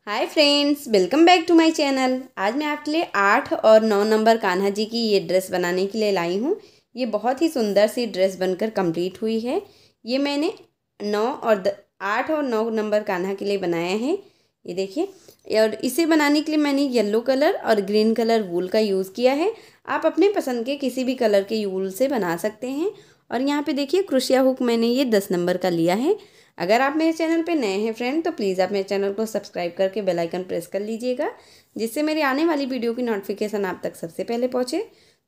Hi friends, welcome back to my channel. आज मैं आपके लिए 8 और 9 नंबर कान्हा जी की ये ड्रेस बनाने के लिए लाई हूँ। ये बहुत ही सुंदर सी ड्रेस बनकर कंप्लीट हुई है। ये मैंने 8 और 9 नंबर कान्हा के लिए बनाया है। ये देखिए, और इसे बनाने के लिए मैंने येलो कलर और ग्रीन कलर वूल का यूज़ किया है। आप अपने पसंद के किसी भी कलर के वूल से बना सकते हैं। और यहाँ पे देखिए, क्रोशिया हुक मैंने ये 10 नंबर का लिया है। अगर आप मेरे चैनल पे नए हैं फ्रेंड, तो प्लीज़ आप मेरे चैनल को सब्सक्राइब करके बेल आइकन प्रेस कर लीजिएगा, जिससे मेरी आने वाली वीडियो की नोटिफिकेशन आप तक सबसे पहले पहुँचे।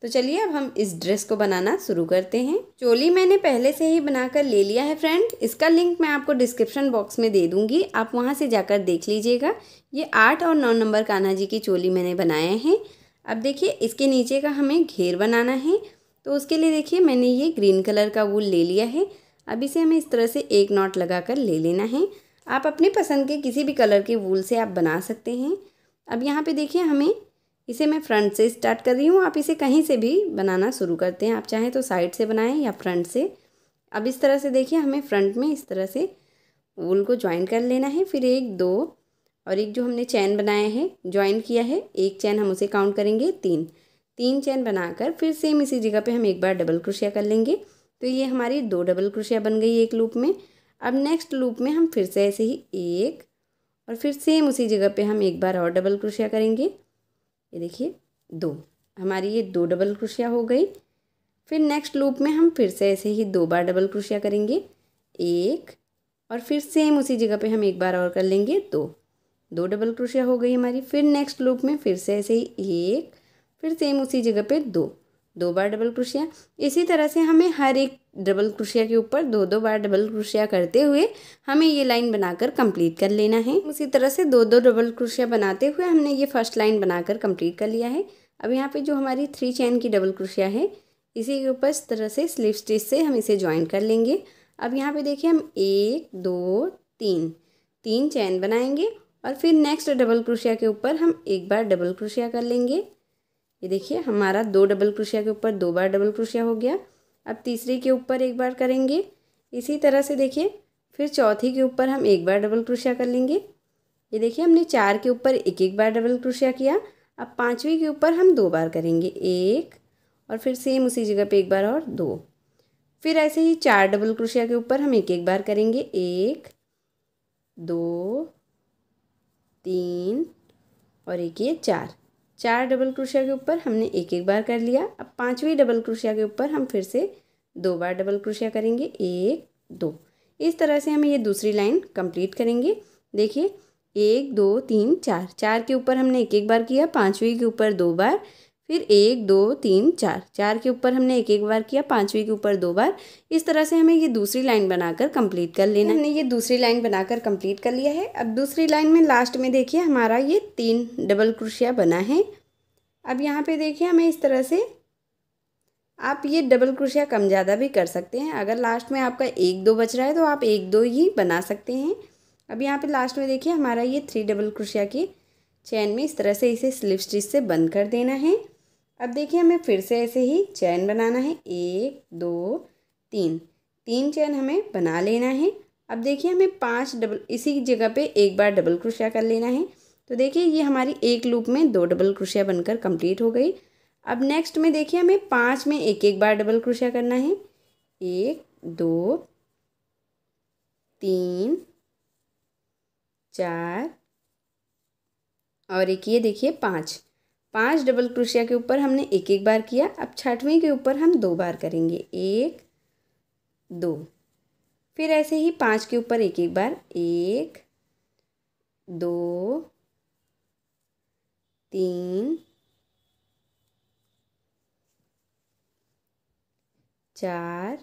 तो चलिए अब हम इस ड्रेस को बनाना शुरू करते हैं। चोली मैंने पहले से ही बनाकर ले लिया है फ्रेंड। इसका लिंक मैं आपको डिस्क्रिप्शन बॉक्स में दे दूँगी, आप वहाँ से जाकर देख लीजिएगा। ये 8 और 9 नंबर कान्हा जी की चोली मैंने बनाए हैं। अब देखिए, इसके नीचे का हमें घेर बनाना है। तो उसके लिए देखिए, मैंने ये ग्रीन कलर का वूल ले लिया है। अब इसे हमें इस तरह से एक नॉट लगाकर ले लेना है। आप अपनी पसंद के किसी भी कलर के वूल से आप बना सकते हैं। अब यहाँ पे देखिए, हमें इसे मैं फ्रंट से स्टार्ट कर रही हूँ। आप इसे कहीं से भी बनाना शुरू करते हैं, आप चाहें तो साइड से बनाएं या फ्रंट से। अब इस तरह से देखिए, हमें फ्रंट में इस तरह से वूल को ज्वाइन कर लेना है। फिर एक, दो और एक जो हमने चैन बनाया है, ज्वाइन किया है, एक चैन हम उसे काउंट करेंगे 3 चैन बनाकर फिर सेम इसी जगह पे हम एक बार डबल क्रोशिया कर लेंगे। तो ये हमारी 2 डबल क्रोशिया बन गई एक लूप में। अब नेक्स्ट लूप में हम फिर से ऐसे ही एक और फिर सेम उसी जगह पे हम एक बार और डबल क्रोशिया करेंगे। ये देखिए, 2 हमारी ये 2 डबल क्रोशिया हो गई। फिर नेक्स्ट लूप में हम फिर से ऐसे ही 2 बार डबल क्रोशिया करेंगे, एक और फिर सेम उसी जगह पे हम एक बार और कर लेंगे, 2 डबल क्रोशिया हो गई हमारी। फिर नेक्स्ट लूप में फिर से ऐसे ही एक, फिर सेम उसी जगह पे 2 बार डबल क्रोशिया। इसी तरह से हमें हर एक डबल क्रोशिया के ऊपर 2 बार डबल क्रोशिया करते हुए हमें ये लाइन बनाकर कंप्लीट कर लेना है। उसी तरह से 2 डबल क्रोशिया बनाते हुए हमने ये फर्स्ट लाइन बनाकर कंप्लीट कर लिया है। अब यहाँ पे जो हमारी 3 चैन की डबल क्रोशिया है, इसी के ऊपर इस तरह से स्लिप स्टिच से हम इसे ज्वाइन कर लेंगे। अब यहाँ पे देखिए, हम 1, 2, 3 चैन बनाएंगे और फिर नेक्स्ट डबल क्रोशिया के ऊपर हम एक बार डबल क्रोशिया कर लेंगे। ये देखिए, हमारा 2 डबल क्रोशिया के ऊपर 2 बार डबल क्रोशिया हो गया। अब तीसरी के ऊपर एक बार करेंगे। इसी तरह से देखिए, फिर चौथी के ऊपर हम एक बार डबल क्रोशिया कर लेंगे। ये देखिए, हमने 4 के ऊपर एक बार डबल क्रोशिया किया। अब पाँचवीं के ऊपर हम 2 बार करेंगे, एक और फिर सेम उसी जगह पे एक बार और 2। फिर ऐसे ही 4 डबल क्रोशिया के ऊपर हम एक बार करेंगे, 1, 2, 3 और एक ये 4 डबल क्रोशिया के ऊपर हमने एक बार कर लिया। अब पाँचवीं डबल क्रोशिया के ऊपर हम फिर से 2 बार डबल क्रोशिया करेंगे, 1, 2। इस तरह से हम ये दूसरी लाइन कंप्लीट करेंगे। देखिए, 1, 2, 3, 4 के ऊपर हमने एक बार किया, पाँचवीं के ऊपर 2 बार, फिर 1, 2, 3, 4 के ऊपर हमने एक बार किया, पाँचवीं के ऊपर 2 बार। इस तरह से हमें ये दूसरी लाइन बनाकर कंप्लीट कर लेना। हमने ये दूसरी लाइन बनाकर कंप्लीट कर लिया है। अब दूसरी लाइन में लास्ट में देखिए, हमारा ये 3 डबल क्रोशिया बना है। अब यहाँ पे देखिए, हमें इस तरह से आप ये डबल क्रोशिया कम ज़्यादा भी कर सकते हैं। अगर लास्ट में आपका 1, 2 बच रहा है तो आप 1, 2 ही बना सकते हैं। अब यहाँ पे लास्ट में देखिए, हमारा ये 3 डबल क्रोशिया की चैन में इस तरह से इसे स्लिप स्टिच से बंद कर देना है। अब देखिए, हमें फिर से ऐसे ही चैन बनाना है, 1, 2, 3 चैन हमें बना लेना है। अब देखिए, हमें 5 डबल इसी जगह पे एक बार डबल क्रोशिया कर लेना है। तो देखिए, ये हमारी एक लूप में 2 डबल क्रोशिया बनकर कंप्लीट हो गई। अब नेक्स्ट में देखिए, हमें 5 में एक बार डबल क्रोशिया करना है, 1, 2, 3, 4 और एक ये देखिए 5 डबल क्रोशिया के ऊपर हमने एक बार किया। अब छठवीं के ऊपर हम 2 बार करेंगे, 1, 2। फिर ऐसे ही 5 के ऊपर एक बार, 1, 2, 3, 4,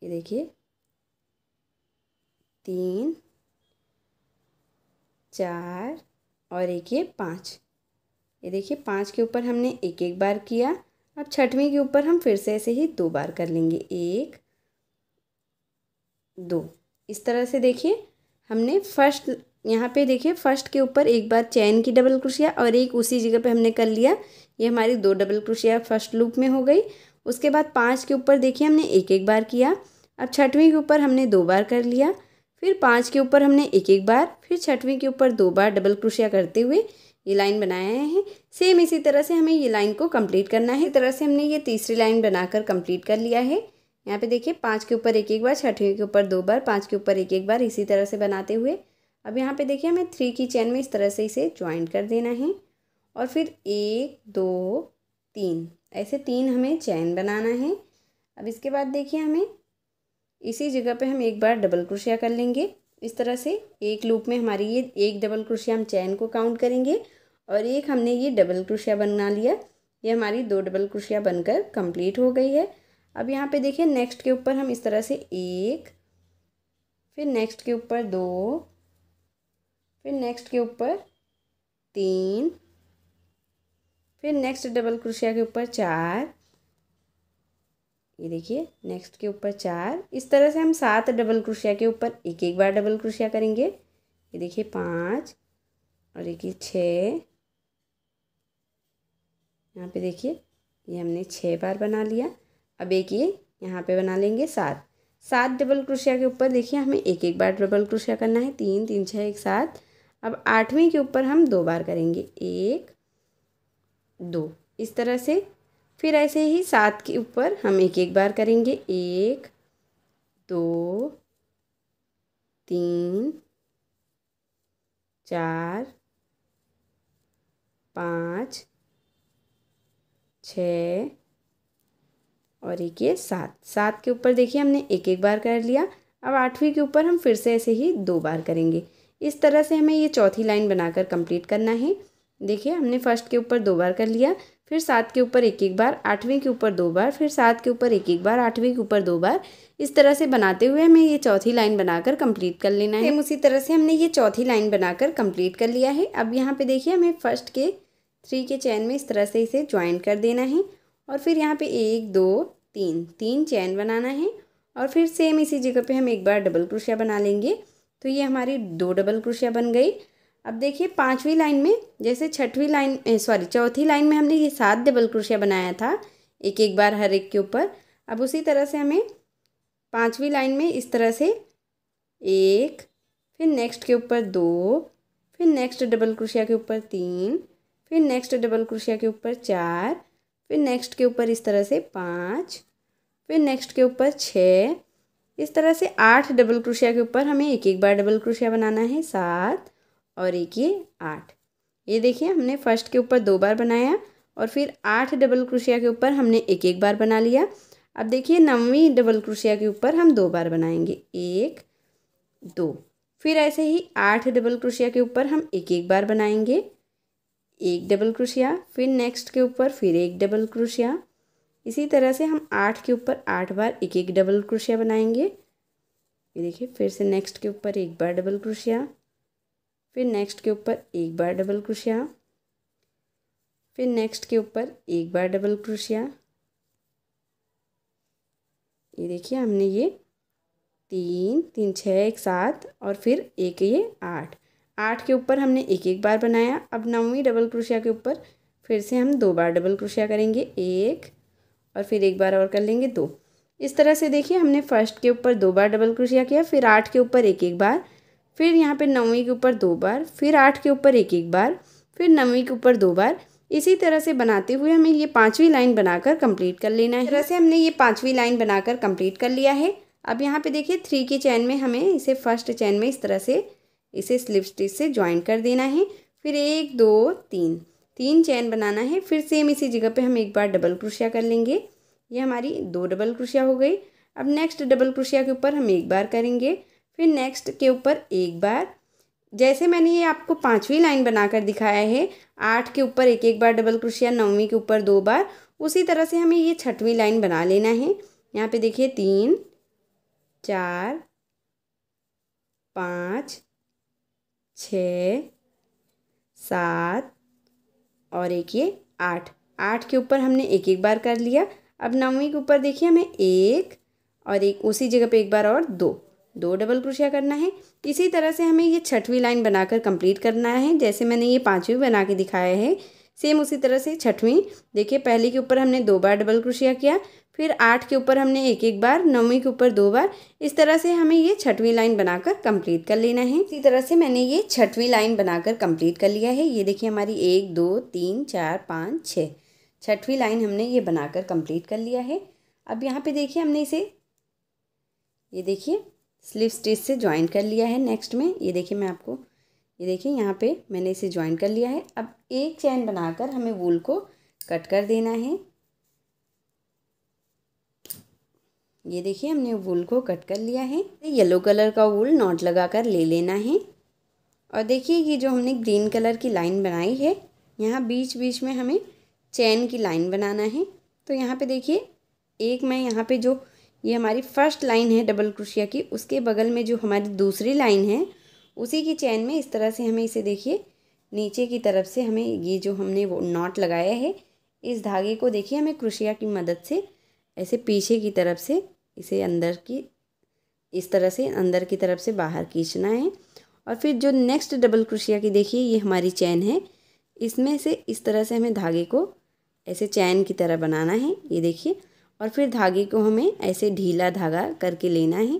ये देखिए 3, 4 और एक ये 5। ये देखिए, 5 के ऊपर हमने एक बार किया। अब छठवीं के ऊपर हम फिर से ऐसे ही 2 बार कर लेंगे, 1, 2। इस तरह से देखिए, हमने फर्स्ट यहाँ पे देखिए, फर्स्ट के ऊपर एक बार चैन की डबल क्रोशिया और एक उसी जगह पे हमने कर लिया। ये हमारी 2 डबल क्रोशिया फर्स्ट लूप में हो गई। उसके बाद 5 के ऊपर देखिए, हमने एक बार किया। अब छठवीं के ऊपर हमने 2 बार कर लिया। फिर 5 के ऊपर हमने एक एक बार, फिर 6वीं के ऊपर 2 बार डबल क्रोशिया करते हुए ये लाइन बनाया है। सेम इसी तरह से हमें ये लाइन को कंप्लीट करना है। इसी तरह से हमने ये तीसरी लाइन बनाकर कंप्लीट कर लिया है। यहाँ पे देखिए 5 के ऊपर एक एक बार, 6वीं के ऊपर 2 बार, 5 के ऊपर एक एक बार, इसी तरह से बनाते हुए अब यहाँ पे देखिए हमें 3 की चेन में इस तरह से इसे ज्वाइंट कर देना है और फिर 1 2 3 ऐसे 3 हमें चेन बनाना है। अब इसके बाद देखिए हमें इसी जगह पे हम एक बार डबल क्रोशिया कर लेंगे। इस तरह से एक लूप में हमारी ये एक डबल क्रोशिया हम चेन को काउंट करेंगे और एक हमने ये डबल क्रोशिया बना लिया। ये हमारी 2 डबल क्रोशिया बनकर कंप्लीट हो गई है। अब यहाँ पे देखिए नेक्स्ट के ऊपर हम इस तरह से 1, फिर नेक्स्ट के ऊपर 2, फिर नेक्स्ट के ऊपर 3, फिर नेक्स्ट डबल क्रोशिया के ऊपर 4, ये देखिए नेक्स्ट के ऊपर 4। इस तरह से हम 7 डबल क्रोशिया के ऊपर एक एक बार डबल क्रोशिया करेंगे। ये देखिए 5 और एक 6, यहाँ पे देखिए ये हमने 6 बार बना लिया। अब एक ये यहाँ पे बना लेंगे 7 डबल क्रोशिया के ऊपर देखिए हमें एक एक बार डबल क्रोशिया करना है। 3 3 6 1 7। अब 8वीं के ऊपर हम 2 बार करेंगे, 1 2 इस तरह से। फिर ऐसे ही 7 के ऊपर हम एक एक बार करेंगे, 1 2 3 4 5 6 और एक ये 7 के ऊपर देखिए हमने एक एक बार कर लिया। अब 8वीं के ऊपर हम फिर से ऐसे ही 2 बार करेंगे। इस तरह से हमें ये चौथी लाइन बनाकर कंप्लीट करना है। देखिए हमने फर्स्ट के ऊपर 2 बार कर लिया, फिर 7 के ऊपर एक एक बार, 8वीं के ऊपर 2 बार, फिर 7 के ऊपर एक एक बार, 8वीं के ऊपर 2 बार। इस तरह से बनाते हुए हमें ये चौथी लाइन बनाकर कंप्लीट कर लेना है। उसी तरह से हमने ये चौथी लाइन बनाकर कंप्लीट कर लिया है। अब यहाँ पे देखिए हमें फर्स्ट के 3 के चैन में इस तरह से इसे ज्वाइन कर देना है और फिर यहाँ पे 1 2 3 चैन बनाना है और फिर सेम इसी जगह पे हम एक बार डबल क्रोशिया बना लेंगे। तो ये हमारी 2 डबल क्रोशिया बन गई। अब देखिए 5वीं लाइन में, जैसे चौथी लाइन में हमने ये 7 डबल क्रोशिया बनाया था एक एक बार हर एक के ऊपर। अब उसी तरह से हमें 5वीं लाइन में इस तरह से 1, फिर नेक्स्ट के ऊपर 2, फिर नेक्स्ट डबल क्रोशिया के ऊपर 3, फिर नेक्स्ट डबल क्रोशिया के ऊपर 4, फिर नेक्स्ट के ऊपर इस तरह से 5, फिर नेक्स्ट के ऊपर 6, इस तरह से 8 डबल क्रोशिया के ऊपर हमें एक एक बार डबल क्रोशिया बनाना है। 7 और एक ये 8। ये देखिए हमने फर्स्ट के ऊपर 2 बार बनाया और फिर 8 डबल क्रोशिया के ऊपर हमने एक एक बार बना लिया। अब देखिए 9वीं डबल क्रोशिया के ऊपर हम 2 बार बनाएंगे, 1 2। फिर ऐसे ही 8 डबल क्रोशिया के ऊपर हम एक एक बार बनाएंगे, 1 डबल क्रोशिया, फिर नेक्स्ट के ऊपर फिर 1 डबल क्रोशिया। इसी तरह से हम 8 के ऊपर 8 बार एक एक डबल क्रोशिया बनाएंगे। ये देखिए फिर से नेक्स्ट के ऊपर एक बार डबल क्रोशिया, फिर नेक्स्ट के ऊपर एक बार डबल क्रोशिया, फिर नेक्स्ट के ऊपर एक बार डबल क्रोशिया। ये देखिए हमने ये 3 3 6 1 7 और फिर एक ये 8 के ऊपर हमने एक एक बार बनाया। अब 9वीं डबल क्रोशिया के ऊपर फिर से हम 2 बार डबल क्रोशिया करेंगे, 1 और फिर एक बार और कर लेंगे 2। इस तरह से देखिए हमने फर्स्ट के ऊपर 2 बार डबल क्रोशिया किया, फिर 8 के ऊपर एक एक बार, फिर यहाँ पे 9वीं के ऊपर 2 बार, फिर 8 के ऊपर एक एक बार, फिर 9वीं के ऊपर 2 बार। इसी तरह से बनाते हुए हमें ये 5वीं लाइन बनाकर कंप्लीट कर लेना है। इस तरह से हमने ये 5वीं लाइन बनाकर कंप्लीट कर लिया है। अब यहाँ पे देखिए 3 की चैन में हमें इसे फर्स्ट चैन में इस तरह से इसे स्लिप स्टिच से ज्वाइन कर देना है। फिर 1 2 3 चैन बनाना है। फिर सेम इसी जगह पे हम एक बार डबल क्रोशिया कर लेंगे। ये हमारी 2 डबल क्रोशिया हो गई। अब नेक्स्ट डबल क्रोशिया के ऊपर हम एक बार करेंगे, फिर नेक्स्ट के ऊपर एक बार। जैसे मैंने ये आपको 5वीं लाइन बनाकर दिखाया है, 8 के ऊपर एक एक बार डबल क्रोशिया, 9वीं के ऊपर 2 बार, उसी तरह से हमें ये 6वीं लाइन बना लेना है। यहाँ पे देखिए 3 4 5 6 7 और एक ये 8 के ऊपर हमने एक एक बार कर लिया। अब 9वीं के ऊपर देखिए हमें 1 और एक उसी जगह पे एक बार और 2 डबल क्रोशिया करना है। इसी तरह से हमें ये 6वीं लाइन बनाकर कंप्लीट करना है। जैसे मैंने ये 5वीं बना के दिखाया है, सेम उसी तरह से 6वीं। देखिए पहले के ऊपर हमने 2 बार डबल क्रोशिया किया, फिर 8 के ऊपर हमने एक एक बार, 9वीं के ऊपर 2 बार। इस तरह से हमें ये 6वीं लाइन बनाकर कंप्लीट कर लेना है। इसी तरह से मैंने ये 6वीं लाइन बनाकर कंप्लीट कर लिया है। ये देखिए हमारी 1 2 3 4 5 6 6वीं लाइन हमने ये बनाकर कंप्लीट कर लिया है। अब यहाँ पे देखिए हमने इसे, ये देखिए स्लिप स्टिच से ज्वाइन कर लिया है। नेक्स्ट में ये देखिए मैं आपको, ये देखिए यहाँ पे मैंने इसे ज्वाइन कर लिया है। अब एक चैन बनाकर हमें वूल को कट कर देना है। ये देखिए हमने वूल को कट कर लिया है। येलो कलर का वूल नॉट लगाकर ले लेना है। और देखिए ये जो हमने ग्रीन कलर की लाइन बनाई है, यहाँ बीच बीच में हमें चैन की लाइन बनाना है। तो यहाँ पे देखिए एक मैं यहाँ पे जो ये हमारी फर्स्ट लाइन है डबल क्रोशिया की, उसके बगल में जो हमारी दूसरी लाइन है, उसी की चैन में इस तरह से हमें इसे देखिए नीचे की तरफ से हमें ये जो हमने वो नॉट लगाया है, इस धागे को देखिए हमें क्रोशिया की मदद से ऐसे पीछे की तरफ से इसे अंदर की, इस तरह से अंदर की तरफ से बाहर खींचना है। और फिर जो नेक्स्ट डबल क्रोशिया की देखिए ये हमारी चैन है, इसमें से इस तरह से हमें धागे को ऐसे चैन की तरह बनाना है। ये देखिए, और फिर धागे को हमें ऐसे ढीला धागा करके लेना है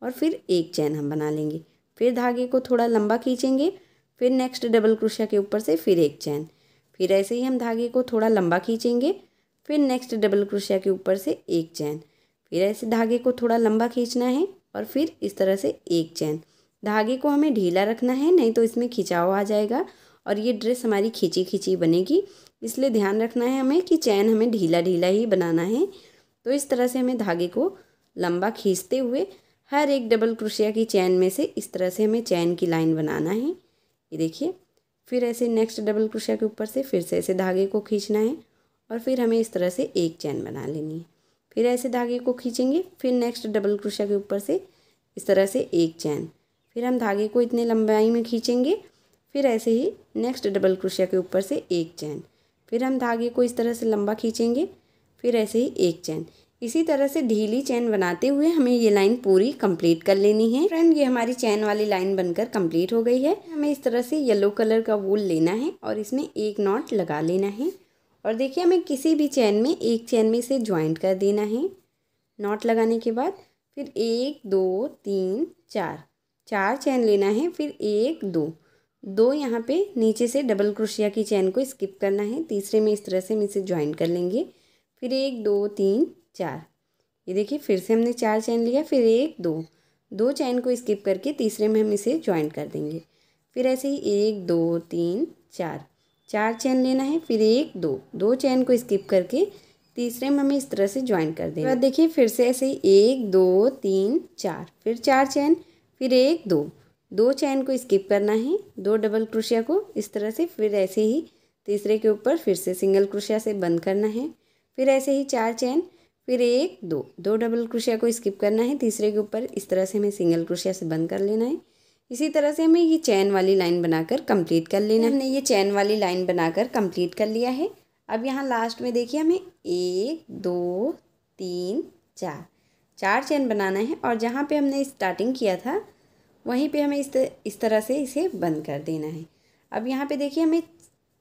और फिर एक चैन हम बना लेंगे। फिर धागे को थोड़ा लंबा खींचेंगे, फिर नेक्स्ट डबल क्रोशिया के ऊपर से फिर एक चैन, फिर ऐसे ही हम धागे को थोड़ा लंबा खींचेंगे, फिर नेक्स्ट डबल क्रोशिया के ऊपर से एक चैन, फिर ऐसे धागे को थोड़ा लंबा खींचना है और फिर इस तरह से एक चैन। धागे को हमें ढीला रखना है, नहीं तो इसमें खिंचाव आ जाएगा और ये ड्रेस हमारी खींची खींची बनेगी। इसलिए ध्यान रखना है हमें कि चैन हमें ढीला ढीला ही बनाना है। तो इस तरह से हमें धागे को लंबा खींचते हुए हर एक डबल क्रोशिया की चैन में से इस तरह से हमें चैन की लाइन बनाना है। ये देखिए, फिर ऐसे नेक्स्ट डबल क्रोशिया के ऊपर से फिर से ऐसे धागे को खींचना है और फिर हमें इस तरह से एक चैन बना लेनी है। फिर ऐसे धागे को खींचेंगे, फिर नेक्स्ट डबल क्रोशिया के ऊपर से इस तरह से एक चैन, फिर हम धागे को इतने लंबाई में खींचेंगे, फिर ऐसे ही नेक्स्ट डबल क्रोशिया के ऊपर से एक चैन, फिर हम धागे को इस तरह से लंबा खींचेंगे, फिर ऐसे ही एक चैन। इसी तरह से ढीली चैन बनाते हुए हमें ये लाइन पूरी कंप्लीट कर लेनी है। फ्रेंड, ये हमारी चैन वाली लाइन बनकर कंप्लीट हो गई है। हमें इस तरह से येलो कलर का वूल लेना है और इसमें एक नॉट लगा लेना है। और देखिए हमें किसी भी चैन में एक चैन में इसे ज्वाइंट कर देना है। नॉट लगाने के बाद फिर 1 2 3 4 4 चैन लेना है, फिर 1 2 2 यहाँ पे नीचे से डबल क्रोशिया की चैन को स्किप करना है। तीसरे में इस तरह से हम इसे ज्वाइंट कर लेंगे, फिर 1 2 3 4। ये देखिए फिर से हमने 4 चैन लिया, फिर 1 2 2 चैन को स्किप करके तीसरे में हम इसे ज्वाइंट कर देंगे। फिर ऐसे ही 1 2 3 4 4 चैन लेना है, फिर 1 2 2 चैन को स्किप करके तीसरे में हमें इस तरह से ज्वाइंट कर देना। देखिए फिर से ऐसे ही 1 2 3 4, फिर 4 चैन, फिर 1 2 2 चैन को स्किप करना है, 2 डबल क्रोशिया को इस तरह से, फिर ऐसे ही तीसरे के ऊपर फिर से सिंगल क्रोशिया से बंद करना है, फिर ऐसे ही 4 चैन, फिर 1 2 2 डबल क्रोशिया को स्किप करना है, तीसरे के ऊपर इस तरह से हमें सिंगल क्रोशिया से बंद कर लेना है। इसी तरह से हमें ये चैन वाली लाइन बनाकर कंप्लीट कर लेना है। हमने ये चैन वाली लाइन बनाकर कंप्लीट कर लिया है। अब यहाँ लास्ट में देखिए हमें 1 2 3 4 4 चैन बनाना है और जहाँ पे हमने स्टार्टिंग किया था वहीं पे हमें इस तरह से इसे बंद कर देना है। अब यहाँ पे देखिए हमें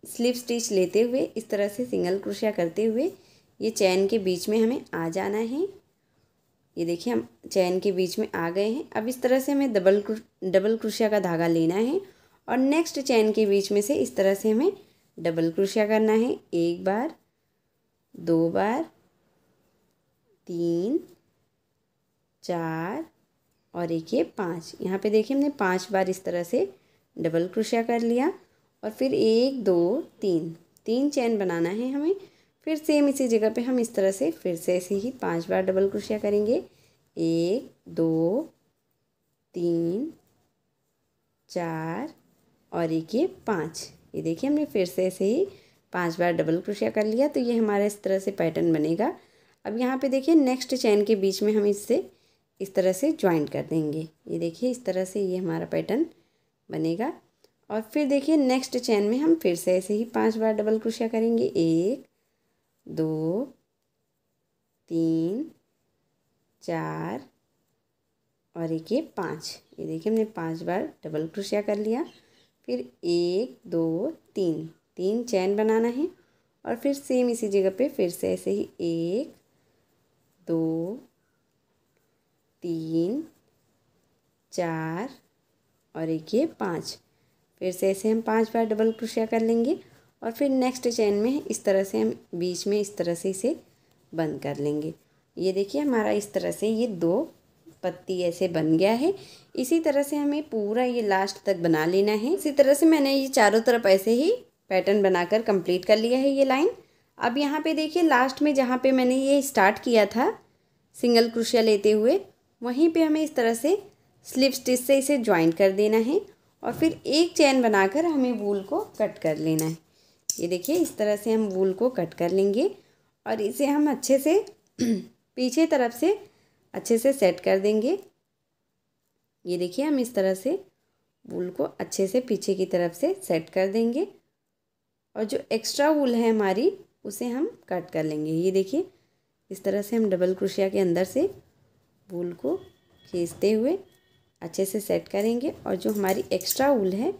स्लिप स्टिच लेते हुए इस तरह से सिंगल क्रोशिया करते हुए ये चैन के बीच में हमें आ जाना है। ये देखिए हम चैन के बीच में आ गए हैं। अब इस तरह से हमें डबल क्रोशिया का धागा लेना है और नेक्स्ट चैन के बीच में से इस तरह से हमें डबल क्रोशिया करना है। 1 बार 2 बार 3 4 और एक ये 5। यहाँ पे देखिए हमने 5 बार इस तरह से डबल क्रोशिया कर लिया और फिर 1 2 3 चैन बनाना है हमें। फिर सेम इसी जगह पे हम इस तरह से फिर से ऐसे ही 5 बार डबल क्रोशिया करेंगे। 1 2 3 4 और एक ये 5। ये देखिए हमने फिर से ऐसे ही 5 बार डबल क्रोशिया कर लिया। तो ये हमारा इस तरह से पैटर्न बनेगा। अब यहाँ पे देखिए नेक्स्ट चैन के बीच में हम इससे इस तरह से ज्वाइंट कर देंगे। ये देखिए इस तरह से ये हमारा पैटर्न बनेगा। और फिर देखिए नेक्स्ट चैन में हम फिर से ऐसे ही 5 बार डबल क्रोशिया करेंगे। 1 2 3 4 और एक ये 5। ये देखिए हमने 5 बार डबल क्रोशिया कर लिया। फिर 1 2 3 चैन बनाना है और फिर सेम इसी जगह पे फिर से ऐसे ही 1 2 3 4 और एक ये 5। फिर से ऐसे हम 5 बार डबल क्रोशिया कर लेंगे और फिर नेक्स्ट चेन में इस तरह से हम बीच में इस तरह से इसे बंद कर लेंगे। ये देखिए हमारा इस तरह से ये 2 पत्ती ऐसे बन गया है। इसी तरह से हमें पूरा ये लास्ट तक बना लेना है। इसी तरह से मैंने ये चारों तरफ ऐसे ही पैटर्न बनाकर कंप्लीट कर लिया है ये लाइन। अब यहाँ पे देखिए लास्ट में जहाँ पे मैंने ये स्टार्ट किया था सिंगल क्रोशिया लेते हुए, वहीं पे हमें इस तरह से स्लिप स्टिच से इसे ज्वाइन कर देना है और फिर एक चेन बनाकर हमें वूल को कट कर लेना है। ये देखिए इस तरह से हम वूल को कट कर लेंगे और इसे हम अच्छे से पीछे तरफ से अच्छे से सेट कर देंगे। ये देखिए हम इस तरह से वूल को अच्छे से पीछे की तरफ से सेट कर देंगे और जो एक्स्ट्रा वूल है हमारी उसे हम कट कर लेंगे। ये देखिए इस तरह से हम डबल क्रोशिया के अंदर से वूल को खींचते हुए अच्छे से सेट करेंगे और जो हमारी एक्स्ट्रा वूल है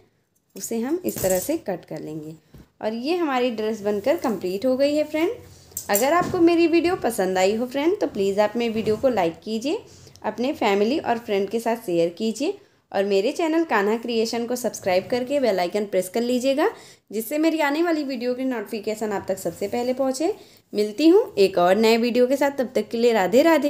उसे हम इस तरह से कट कर लेंगे और ये हमारी ड्रेस बनकर कंप्लीट हो गई है फ्रेंड। अगर आपको मेरी वीडियो पसंद आई हो फ्रेंड तो प्लीज़ आप मेरी वीडियो को लाइक कीजिए, अपने फैमिली और फ्रेंड के साथ शेयर कीजिए और मेरे चैनल कान्हा क्रिएशन को सब्सक्राइब करके बेल आइकन प्रेस कर लीजिएगा, जिससे मेरी आने वाली वीडियो की नोटिफिकेशन आप तक सबसे पहले पहुँचे। मिलती हूँ एक और नए वीडियो के साथ, तब तक के लिए राधे राधे।